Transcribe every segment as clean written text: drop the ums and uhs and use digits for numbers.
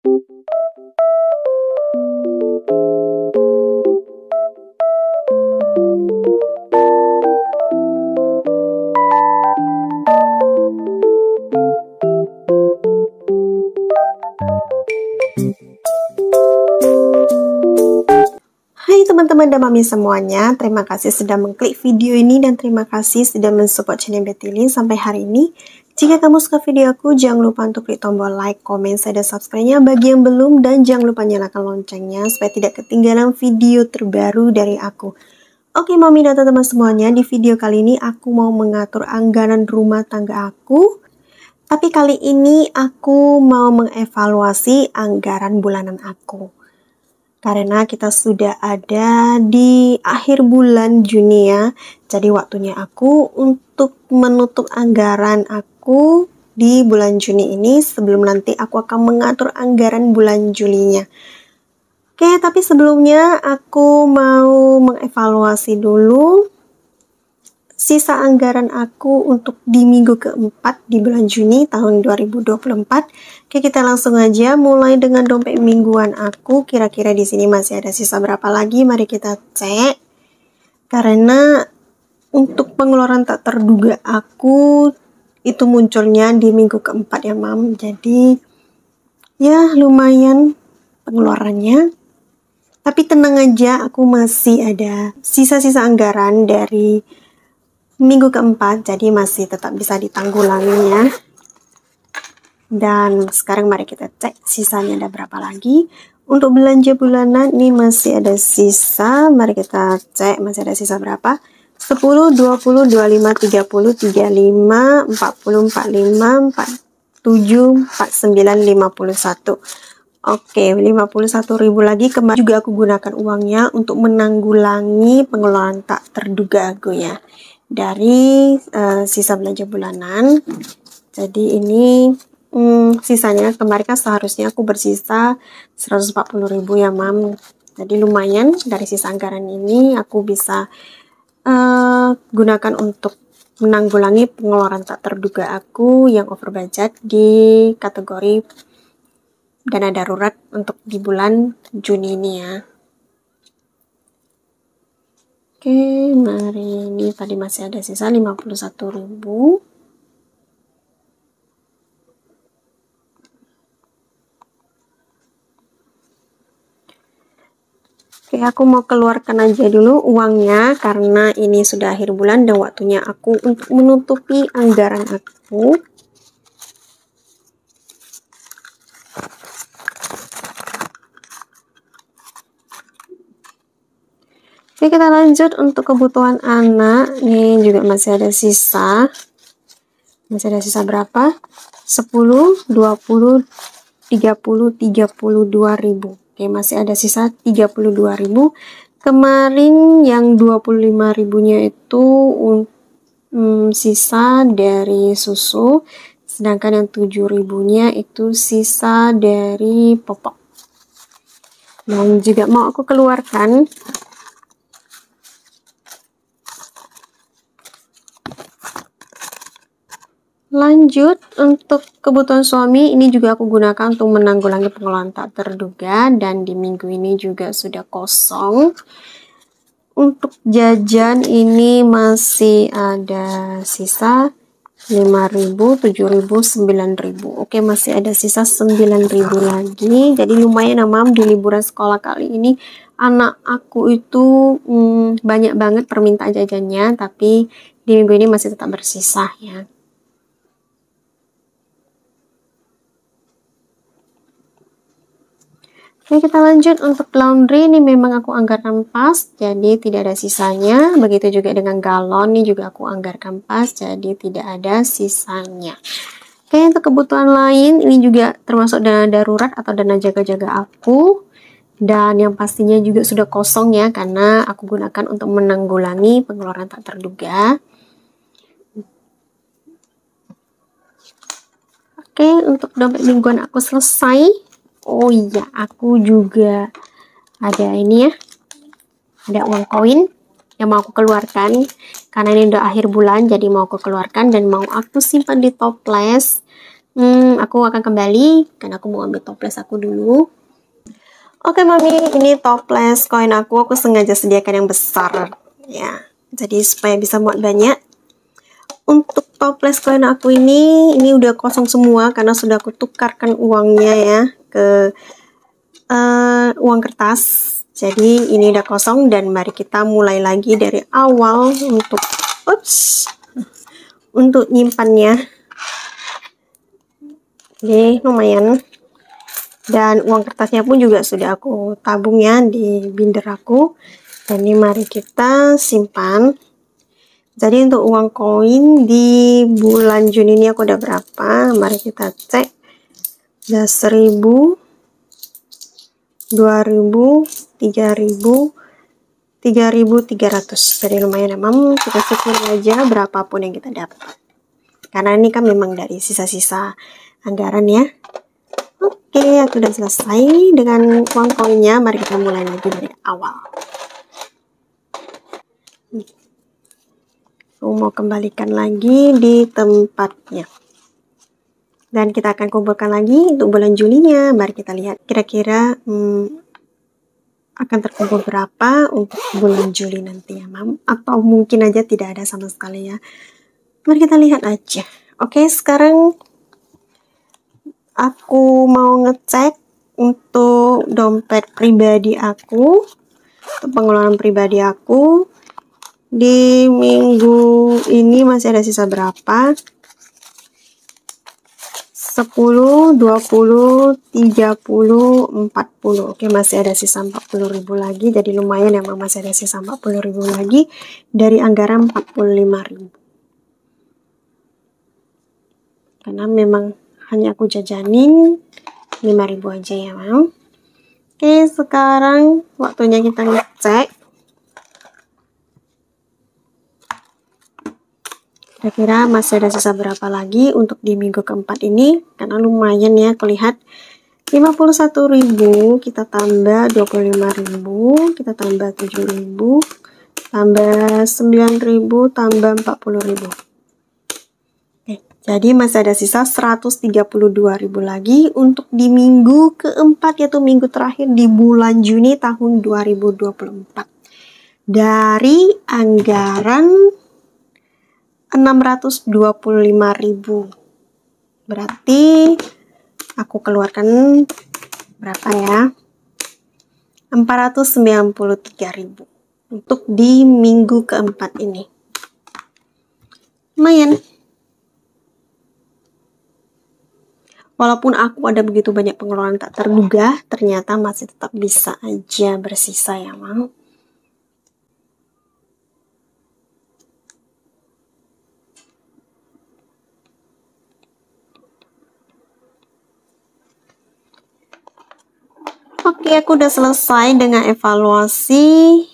Hai teman-teman dan mami semuanya, terima kasih sudah mengklik video ini dan terima kasih sudah mensupport channel Betty sampai hari ini. Jika kamu suka video aku, jangan lupa untuk klik tombol like, komen, share, dan subscribe-nya bagi yang belum, dan jangan lupa nyalakan loncengnya supaya tidak ketinggalan video terbaru dari aku. Oke mami dan teman-teman semuanya, di video kali ini aku mau mengatur anggaran rumah tangga aku. Tapi kali ini aku mau mengevaluasi anggaran bulanan aku. Karena kita sudah ada di akhir bulan Juni ya. Jadi waktunya aku untuk menutup anggaran aku di bulan Juni ini sebelum nanti aku akan mengatur anggaran bulan Julinya. Oke, tapi sebelumnya aku mau mengevaluasi dulu sisa anggaran aku untuk di minggu keempat di bulan Juni tahun 2024. Oke, kita langsung aja mulai dengan dompet mingguan aku. Kira-kira di sini masih ada sisa berapa lagi? Mari kita cek. Karena untuk pengeluaran tak terduga aku itu munculnya di minggu keempat ya, Mam. Jadi ya lumayan pengeluarannya. Tapi tenang aja, aku masih ada sisa-sisa anggaran dari minggu keempat, jadi masih tetap bisa ditanggulangi ya. Dan sekarang mari kita cek sisanya ada berapa lagi. Untuk belanja bulanan ini masih ada sisa, mari kita cek masih ada sisa berapa. 10, 20, 25, 30, 35, 40, 45, 47, 49, 51. Oke, 51.000 lagi. Kemarin juga aku gunakan uangnya untuk menanggulangi pengeluaran tak terduga aku ya. Dari sisa belanja bulanan. Jadi ini sisanya kemarin kan seharusnya aku bersisa 140.000 ya, Mam. Jadi lumayan dari sisa anggaran ini aku bisa gunakan untuk menanggulangi pengeluaran tak terduga aku yang over budget di kategori dana darurat untuk di bulan Juni ini ya. Oke, mari ini tadi masih ada sisa 51.000. Oke, aku mau keluarkan aja dulu uangnya karena ini sudah akhir bulan dan waktunya aku untuk menutupi anggaran aku. Oke, kita lanjut untuk kebutuhan anak. Ini juga masih ada sisa. Masih ada sisa berapa? 10, 20, 30, 32.000. Oke, masih ada sisa 32.000. Kemarin yang 25.000-nya itu sisa dari susu. Sedangkan yang 7.000-nya itu sisa dari popok. Dan juga mau aku keluarkan lanjut untuk kebutuhan suami, ini juga aku gunakan untuk menanggulangi pengeluaran tak terduga dan di minggu ini juga sudah kosong. Untuk jajan ini masih ada sisa 5.000, 7.000, 9.000. Oke, masih ada sisa 9.000 lagi. Jadi lumayan ya, Mam, di liburan sekolah kali ini anak aku itu banyak banget permintaan jajannya, tapi di minggu ini masih tetap bersisa ya. Oke, kita lanjut untuk laundry. Ini memang aku anggarkan pas, jadi tidak ada sisanya. Begitu juga dengan galon, ini juga aku anggarkan pas, jadi tidak ada sisanya. Oke, untuk kebutuhan lain, ini juga termasuk dana darurat atau dana jaga-jaga aku. Dan yang pastinya juga sudah kosong ya, karena aku gunakan untuk menanggulangi pengeluaran tak terduga. Oke, untuk dompet mingguan aku selesai. Oh iya, aku juga ada ini ya, ada uang koin yang mau aku keluarkan karena ini udah akhir bulan, jadi mau aku keluarkan dan mau aku simpan di toples Aku akan kembali karena aku mau ambil toples aku dulu. Oke Mami, ini toples koin aku sengaja sediakan yang besar ya. Jadi supaya bisa muat banyak. Untuk toples koin aku ini udah kosong semua karena sudah aku tukarkan uangnya ya ke uang kertas. Jadi ini udah kosong dan mari kita mulai lagi dari awal untuk nyimpannya. Oke, lumayan. Dan uang kertasnya pun juga sudah aku tabung ya di binder aku. Dan ini mari kita simpan. Jadi untuk uang koin di bulan Juni ini aku udah berapa? Mari kita cek. Udah 1000, 2000, 3000, 3300. Jadi lumayan ya Mam. Kita syukur aja berapapun yang kita dapat. Karena ini kan memang dari sisa-sisa anggaran ya. Oke, aku udah selesai dengan uang koinnya. Mari kita mulai lagi dari awal. Aku mau kembalikan lagi di tempatnya. Dan kita akan kumpulkan lagi untuk bulan Julinya. Mari kita lihat kira-kira akan terkumpul berapa untuk bulan Juli nanti ya Mam. Atau mungkin aja tidak ada sama sekali ya. Mari kita lihat aja. Oke, sekarang aku mau ngecek untuk dompet pribadi aku, untuk pengeluaran pribadi aku. Di minggu ini masih ada sisa berapa? 10, 20, 30, 40. Oke, masih ada sisa 40.000 lagi. Jadi lumayan ya, masih ada sisa 40.000 lagi dari anggaran 45.000. Karena memang hanya aku jajanin 5.000 aja ya Mam. Oke, sekarang waktunya kita ngecek kira-kira masih ada sisa berapa lagi untuk di minggu keempat ini. Karena lumayan ya, aku lihat 51.000, kita tambah 25.000, kita tambah 7.000, tambah 9.000, tambah 40.000. Jadi masih ada sisa 132.000 lagi untuk di minggu keempat, yaitu minggu terakhir di bulan Juni tahun 2024. Dari anggaran 625.000. Berarti aku keluarkan berapa ya? 493.000 untuk di minggu keempat ini. Lumayan. Walaupun aku ada begitu banyak pengeluaran tak terduga, ternyata masih tetap bisa aja bersisa ya Mam. Oke, aku udah selesai dengan evaluasi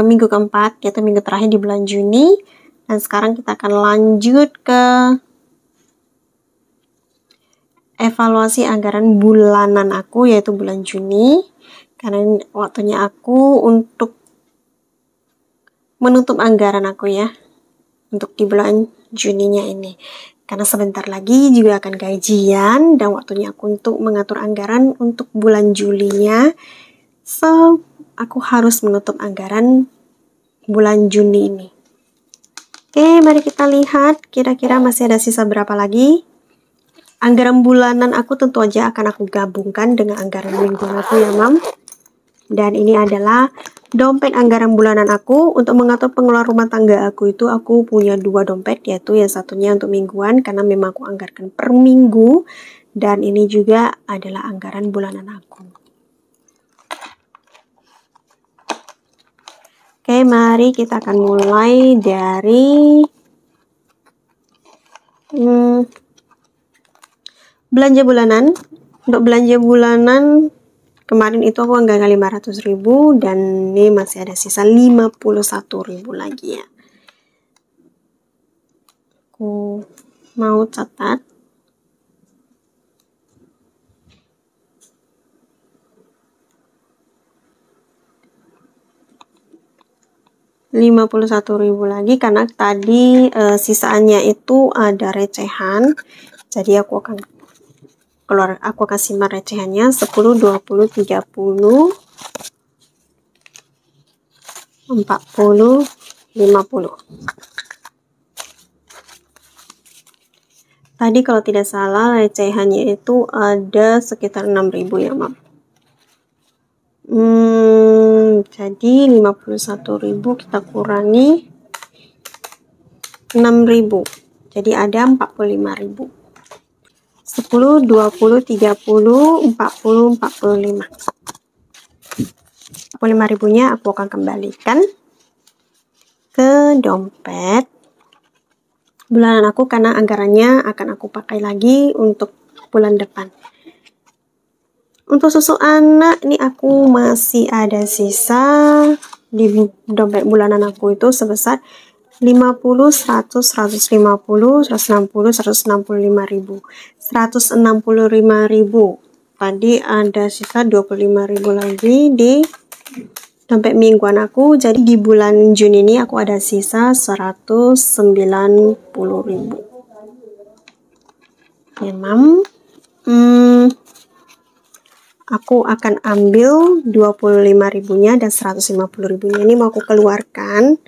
minggu keempat, yaitu minggu terakhir di bulan Juni. Dan sekarang kita akan lanjut ke evaluasi anggaran bulanan aku, yaitu bulan Juni. Karena waktunya aku untuk menutup anggaran aku ya, untuk di bulan Juninya ini. Karena sebentar lagi juga akan gajian dan waktunya aku untuk mengatur anggaran untuk bulan Julinya. So, aku harus menutup anggaran bulan Juni ini. Oke, mari kita lihat kira-kira masih ada sisa berapa lagi. Anggaran bulanan aku tentu aja akan aku gabungkan dengan anggaran mingguan aku ya Mam. Dan ini adalah dompet anggaran bulanan aku. Untuk mengatur pengeluaran rumah tangga aku itu aku punya 2 dompet, yaitu yang satunya untuk mingguan karena memang aku anggarkan per minggu, dan ini juga adalah anggaran bulanan aku. Oke, mari kita akan mulai dari belanja bulanan. Untuk belanja bulanan kemarin itu aku anggaran 500.000 dan ini masih ada sisa 51.000 lagi ya. Aku mau catat. Rp51.000 lagi karena tadi sisaannya itu ada recehan. Jadi aku akan simpan recehannya 10, 20, 30, 40, 50. Tadi kalau tidak salah recehannya itu ada sekitar 6.000 ya, Mam. Jadi 51.000 kita kurangi 6.000. Jadi ada 45.000. 10, 20, 30, 40, 45. 45.000-nya aku akan kembalikan ke dompet bulanan aku karena anggarannya akan aku pakai lagi untuk bulan depan. Untuk susu anak ini aku masih ada sisa di dompet bulanan aku itu sebesar 50, 100, 150, 160, 165.000. 165.000. Tadi ada sisa 25.000 lagi di dompet mingguan aku. Jadi di bulan Juni ini aku ada sisa 190.000. Memang aku akan ambil 25.000-nya dan 150.000-nya ini mau aku keluarkan.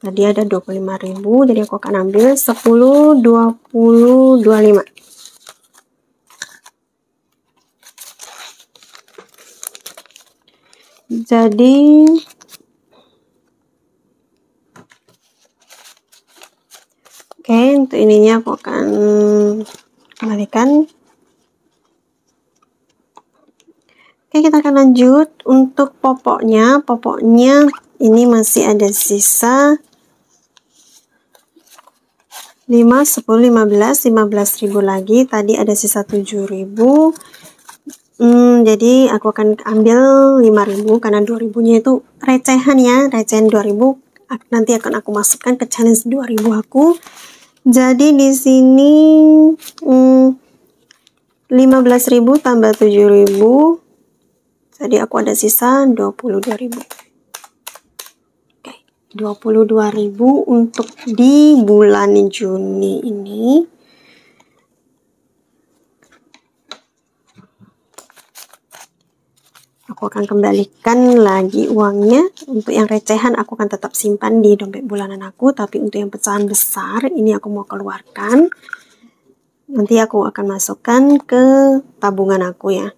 Tadi ada 25.000, jadi aku akan ambil 10, 20, 25. Jadi untuk ininya aku akan kembalikan. Kita akan lanjut untuk popoknya. Popoknya ini masih ada sisa 5, 10, 15, 15.000 lagi. Tadi ada sisa 7.000. Jadi aku akan ambil 5.000 karena 2.000-nya itu recehan ya. Recehan 2.000 nanti akan aku masukkan ke challenge 2.000 aku. Jadi di sini 15.000 tambah 7.000. Jadi aku ada sisa 22.000. 22.000 untuk di bulan Juni ini. Aku akan kembalikan lagi uangnya. Untuk yang recehan aku akan tetap simpan di dompet bulanan aku, tapi untuk yang pecahan besar ini aku mau keluarkan. Nanti aku akan masukkan ke tabungan aku ya.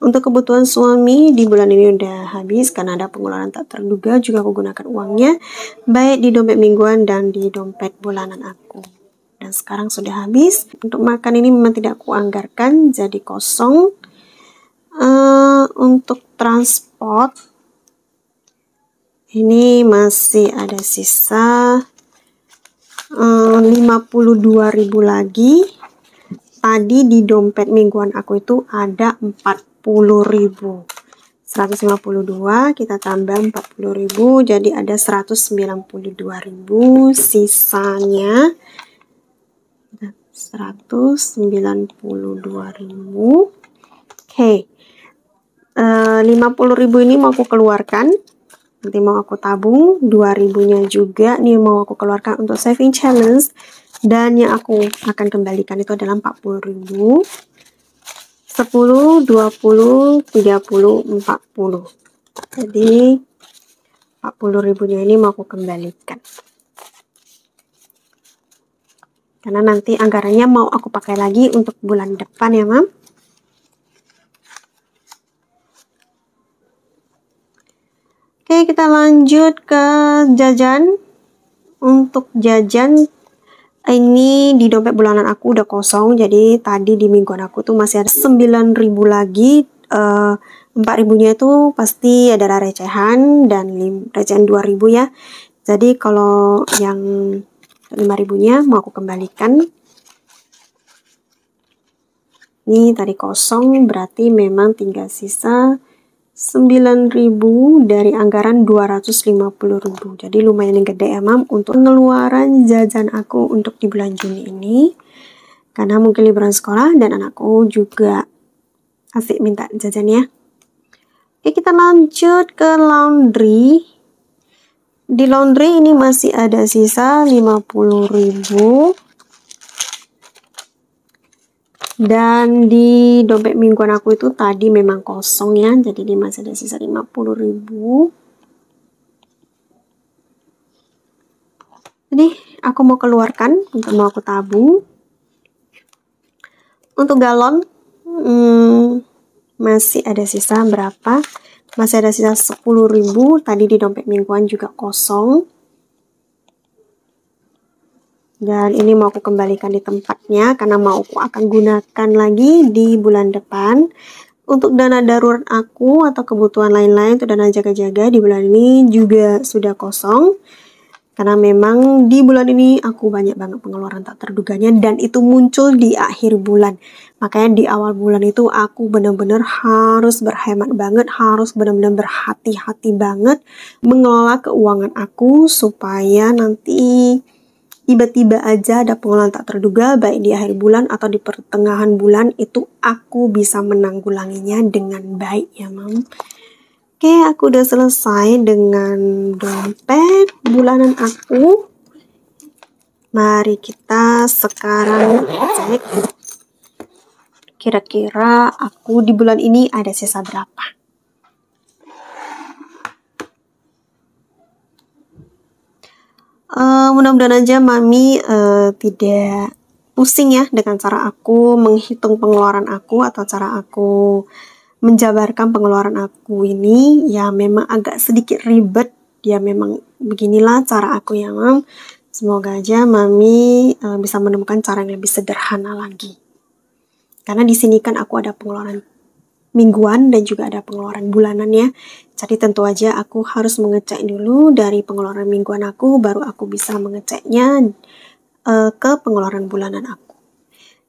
Untuk kebutuhan suami di bulan ini udah habis karena ada pengeluaran tak terduga, juga aku gunakan uangnya baik di dompet mingguan dan di dompet bulanan aku. Dan sekarang sudah habis. Untuk makan ini memang tidak aku anggarkan, jadi kosong. Untuk transport ini masih ada sisa 52.000 lagi. Tadi di dompet mingguan aku itu ada 40.000. 152 kita tambah 40.000, jadi ada 192.000 sisanya. 192.000. 50.000 ini mau aku keluarkan. Nanti mau aku tabung. 2.000-nya juga nih mau aku keluarkan untuk saving challenge. Dan yang aku akan kembalikan itu adalah 40.000. 10, 20, 30, 40. Jadi 40.000-nya ini mau aku kembalikan. Karena nanti anggarannya mau aku pakai lagi untuk bulan depan ya, Mam. Kita lanjut ke jajan. Untuk jajan ini di dompet bulanan aku udah kosong, jadi tadi di mingguan aku tuh masih ada 9.000 lagi. 4.000-nya itu pasti adalah recehan dan recehan 2.000 ya. Jadi kalau yang 5.000-nya mau aku kembalikan. Ini tadi kosong, berarti memang tinggal sisa 9.000 dari anggaran 250.000. Jadi lumayan gede ya, Mam, untuk pengeluaran jajan aku untuk di bulan Juni ini. Karena mungkin liburan sekolah dan anakku juga asik minta jajan ya. Kita lanjut ke laundry. Di laundry ini masih ada sisa 50.000. Dan di dompet mingguan aku itu tadi memang kosong ya, jadi ini masih ada sisa 50.000. Jadi aku mau keluarkan untuk mau aku tabung. Untuk galon masih ada sisa berapa? Masih ada sisa 10.000. Tadi di dompet mingguan juga kosong. Dan ini mau aku kembalikan di tempatnya karena mau aku akan gunakan lagi di bulan depan. Untuk dana darurat aku atau kebutuhan lain-lain untuk dana jaga-jaga di bulan ini juga sudah kosong. Karena memang di bulan ini aku banyak banget pengeluaran tak terduganya dan itu muncul di akhir bulan. Makanya di awal bulan itu aku benar-benar harus berhemat banget, harus benar-benar berhati-hati banget mengelola keuangan aku supaya nanti tiba-tiba aja ada pengeluaran tak terduga baik di akhir bulan atau di pertengahan bulan itu aku bisa menanggulanginya dengan baik ya Mam. Oke, aku udah selesai dengan dompet bulanan aku. Mari kita sekarang cek kira-kira aku di bulan ini ada sisa berapa. Mudah-mudahan aja Mami tidak pusing ya dengan cara aku menghitung pengeluaran aku atau cara aku menjabarkan pengeluaran aku ini. Ya memang agak sedikit ribet, ya memang beginilah cara aku ya Mam. Semoga aja Mami bisa menemukan cara yang lebih sederhana lagi. Karena di sini kan aku ada pengeluaran mingguan dan juga ada pengeluaran bulanan ya. Jadi tentu aja aku harus mengecek dulu dari pengeluaran mingguan aku, baru aku bisa mengeceknya ke pengeluaran bulanan aku.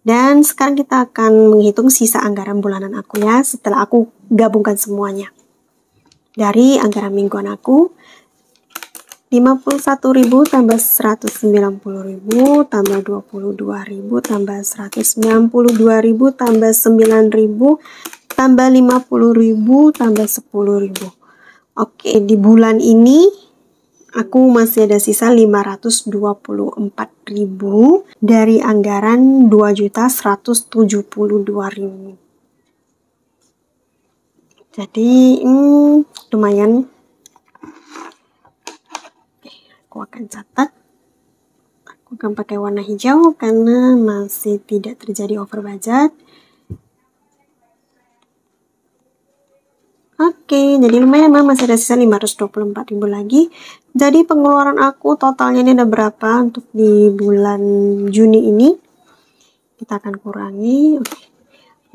Dan sekarang kita akan menghitung sisa anggaran bulanan aku ya, setelah aku gabungkan semuanya. Dari anggaran mingguan aku, 51.000 tambah 190.000 tambah 22.000 tambah 192.000 tambah 9.000 tambah 50.000 tambah 10.000. Oke, di bulan ini aku masih ada sisa 524.000 dari anggaran 2.172.000. Jadi lumayan. Oke, aku akan catat. Aku akan pakai warna hijau karena masih tidak terjadi over budget. Oke, jadi lumayan masih ada sisa 524.000 lagi. Jadi pengeluaran aku totalnya ini ada berapa untuk di bulan Juni ini? Kita akan kurangi. Oke.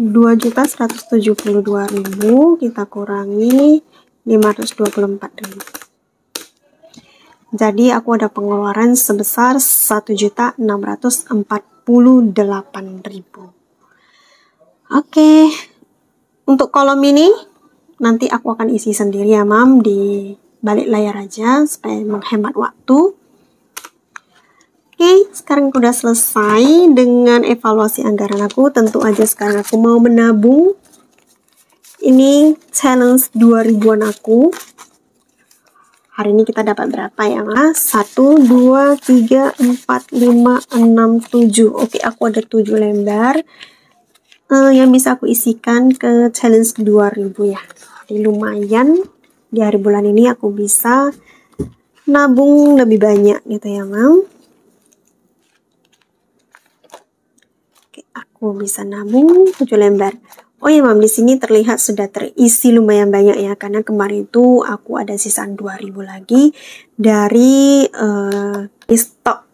2.172.000 kita kurangi 524.000. Jadi aku ada pengeluaran sebesar 1.648.000. Oke. Untuk kolom ini nanti aku akan isi sendiri ya Mam di balik layar aja supaya menghemat waktu. Oke, sekarang aku udah selesai dengan evaluasi anggaran aku. Tentu aja sekarang aku mau menabung. Ini challenge 2000-an aku. Hari ini kita dapat berapa ya Mas? 1, 2, 3, 4, 5, 6, 7. Oke, aku ada 7 lembar yang bisa aku isikan ke challenge 2000 ya. Jadi lumayan di hari bulan ini aku bisa nabung lebih banyak gitu ya Mam. Oke, aku bisa nabung 7 lembar. Oh ya Mam, di sini terlihat sudah terisi lumayan banyak ya, karena kemarin itu aku ada sisaan 2000 lagi dari stok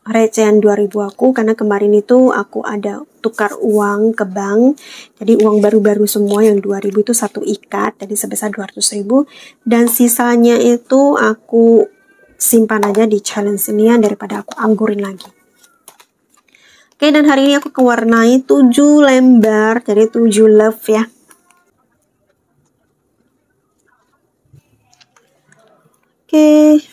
recehan 2000 aku, karena kemarin itu aku ada tukar uang ke bank. Jadi uang baru-baru semua yang 2000 itu satu ikat, jadi sebesar 200.000, dan sisanya itu aku simpan aja di challenge ini ya, daripada aku anggurin lagi. Oke, dan hari ini aku kewarnai 7 lembar, jadi 7 love ya. Oke.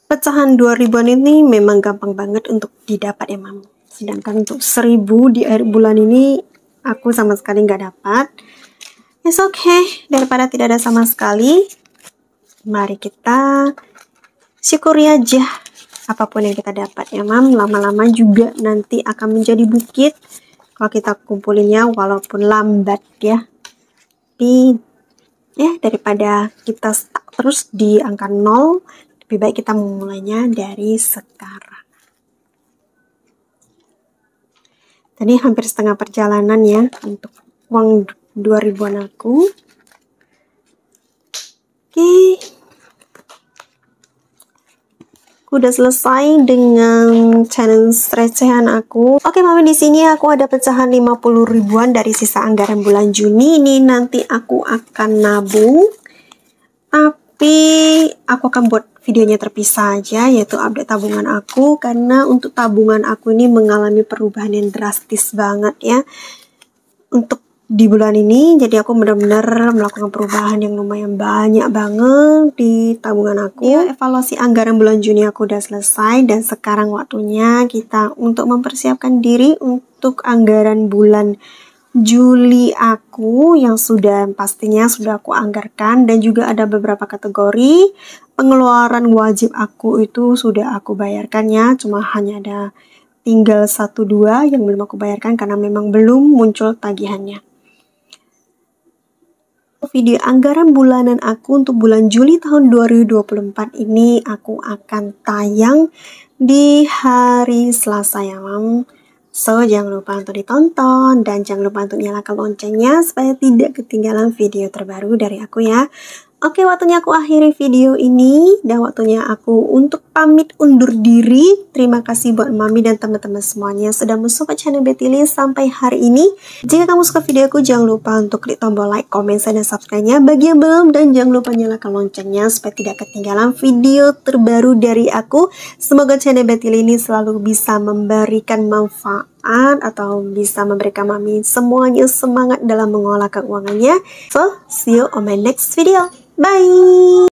Pecahan 2000-an ini memang gampang banget untuk didapat ya Mam. Sedangkan untuk 1000 di akhir bulan ini aku sama sekali nggak dapat. It's okay, daripada tidak ada sama sekali. Mari kita syukuri aja apapun yang kita dapat ya mam, lama-lama juga nanti akan menjadi bukit kalau kita kumpulinnya, walaupun lambat ya. Tapi ya daripada kita stuck terus di angka 0, lebih baik kita memulainya dari sekarang. Tadi hampir setengah perjalanan ya untuk uang 2000-an aku. Oke. Udah selesai dengan challenge recehan aku. Oke, mami, di sini aku ada pecahan 50 ribuan dari sisa anggaran bulan Juni. Ini nanti aku akan nabung. Tapi aku akan buat videonya terpisah aja, yaitu update tabungan aku, karena untuk tabungan aku ini mengalami perubahan yang drastis banget ya. Untuk di bulan ini, jadi aku benar-benar melakukan perubahan yang lumayan banyak banget di tabungan aku. Ya, evaluasi anggaran bulan Juni aku udah selesai, dan sekarang waktunya kita untuk mempersiapkan diri untuk anggaran bulan Juli aku yang pastinya sudah aku anggarkan, dan juga ada beberapa kategori pengeluaran wajib aku itu sudah aku bayarkan ya, cuma hanya ada tinggal 1-2 yang belum aku bayarkan karena memang belum muncul tagihannya. Video anggaran bulanan aku untuk bulan Juli tahun 2024 ini aku akan tayang di hari Selasa ya mam. So jangan lupa untuk ditonton dan jangan lupa untuk nyalakan loncengnya supaya tidak ketinggalan video terbaru dari aku ya. Oke, waktunya aku akhiri video ini dan waktunya aku untuk pamit undur diri. Terima kasih buat mami dan teman-teman semuanya sudah mensupport channel Betty Lin sampai hari ini. Jika kamu suka videoku, jangan lupa untuk klik tombol like, komen, share, dan subscribe-nya bagi yang belum, dan jangan lupa nyalakan loncengnya supaya tidak ketinggalan video terbaru dari aku. Semoga channel Betty Lin ini selalu bisa memberikan manfaat atau bisa memberikan mami semuanya semangat dalam mengolah keuangannya. So, see you on my next video. Bye!